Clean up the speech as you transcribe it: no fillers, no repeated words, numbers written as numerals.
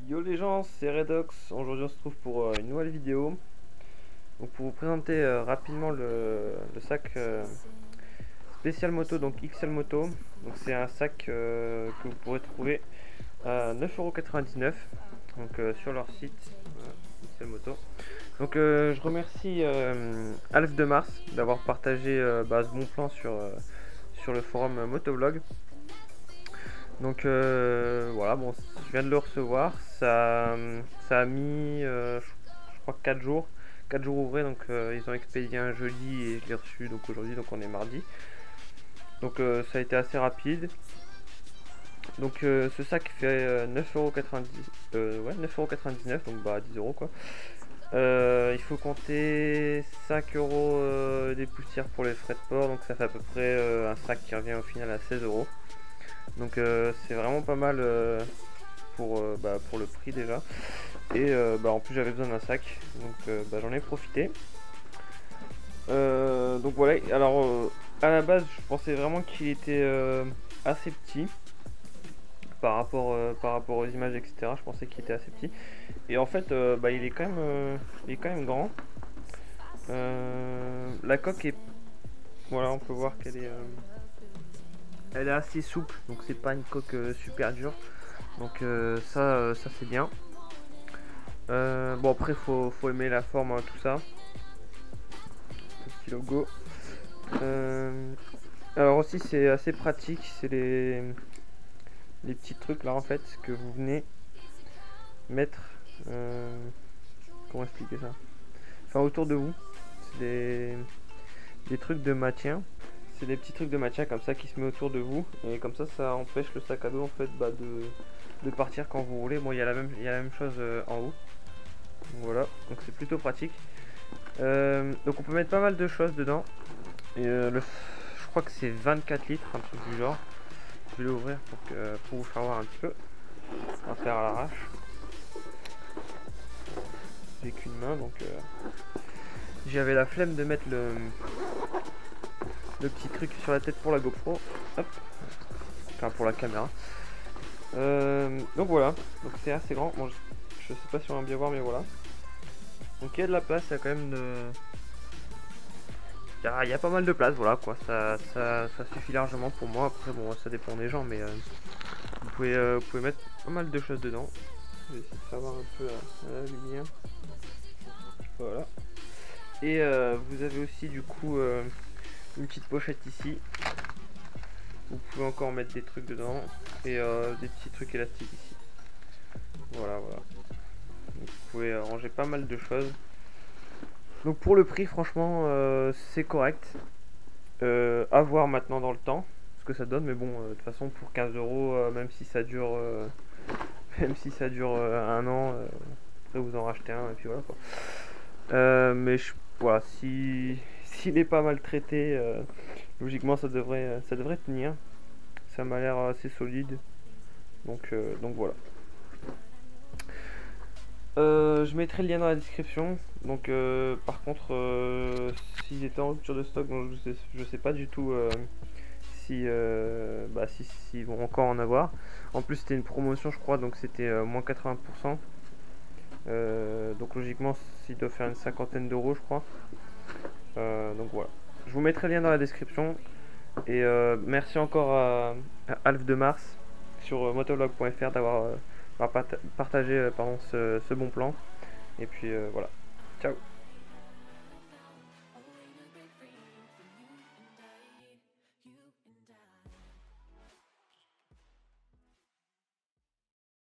Yo les gens, c'est Redox. Aujourd'hui on se trouve pour une nouvelle vidéo. Donc pour vous présenter rapidement le sac spécial moto, donc XL Moto. Donc c'est un sac que vous pourrez trouver à 9,99 € donc sur leur site XL Moto. Donc je remercie Alf de Mars d'avoir partagé ce bon plan sur le forum Motovlog. Donc voilà, bon, je viens de le recevoir. Ça a mis, je crois, 4 jours. 4 jours ouvrés, donc ils ont expédié un jeudi et je l'ai reçu donc aujourd'hui, donc on est mardi. Donc ça a été assez rapide. Donc ce sac fait 9,90 ouais, 9,99 €, donc 10 € quoi. Il faut compter 5 € des poussières pour les frais de port, donc ça fait à peu près un sac qui revient au final à 16 €. Donc c'est vraiment pas mal pour le prix déjà. Et en plus j'avais besoin d'un sac, donc j'en ai profité. Donc voilà, alors à la base je pensais vraiment qu'il était assez petit par rapport aux images, etc. Je pensais qu'il était assez petit. Et en fait il est quand même grand. La coque est... Voilà, on peut voir qu'elle est... elle est assez souple, donc c'est pas une coque super dure. Donc ça c'est bien. Bon après faut aimer la forme, hein, tout ça. Le petit logo. Alors aussi c'est assez pratique, c'est les petits trucs là en fait que vous venez mettre. Comment expliquer ça? Enfin autour de vous. C'est des trucs de maintien. C'est des petits trucs de maintien comme ça qui se met autour de vous. Et comme ça empêche le sac à dos en fait de partir quand vous roulez. Bon il y a la même chose en haut. Voilà, donc c'est plutôt pratique. Donc on peut mettre pas mal de choses dedans. Et je crois que c'est 24 litres, un truc du genre. Je vais l'ouvrir pour vous faire voir un petit peu. On va faire à l'arrache. J'ai qu'une main, donc j'avais la flemme de mettre le petit truc sur la tête pour la GoPro. Hop. Enfin pour la caméra. Donc voilà, donc c'est assez grand. Bon, je sais pas si on va bien voir, mais voilà. Donc il y a de la place, il y a quand même il y a pas mal de place, voilà quoi, ça suffit largement pour moi. Après bon, ça dépend des gens, mais vous pouvez mettre pas mal de choses dedans. Je vais essayer de faire voir un peu la lumière. Voilà. Et vous avez aussi du coup une petite pochette ici. Vous pouvez encore mettre des trucs dedans et des petits trucs élastiques ici. Voilà, voilà. Donc, vous pouvez ranger pas mal de choses. Donc pour le prix, franchement, c'est correct. À voir maintenant dans le temps ce que ça donne, mais bon, de toute façon pour 15 €, même si ça dure, même si ça dure un an, après vous en rachetez un et puis voilà quoi. Mais voilà, si s'il est pas mal traité, logiquement ça devrait tenir. Ça m'a l'air assez solide, donc voilà. Je mettrai le lien dans la description. Donc par contre s'ils étaient en rupture de stock, donc je sais pas du tout s'ils vont encore en avoir. En plus c'était une promotion je crois, donc c'était moins 80%. Donc logiquement s'il doit faire une cinquantaine d'euros je crois. Donc voilà. Je vous mettrai le lien dans la description. Et merci encore à Alf de Mars sur motovlog.fr d'avoir partagé ce bon plan. Et puis voilà. Ciao.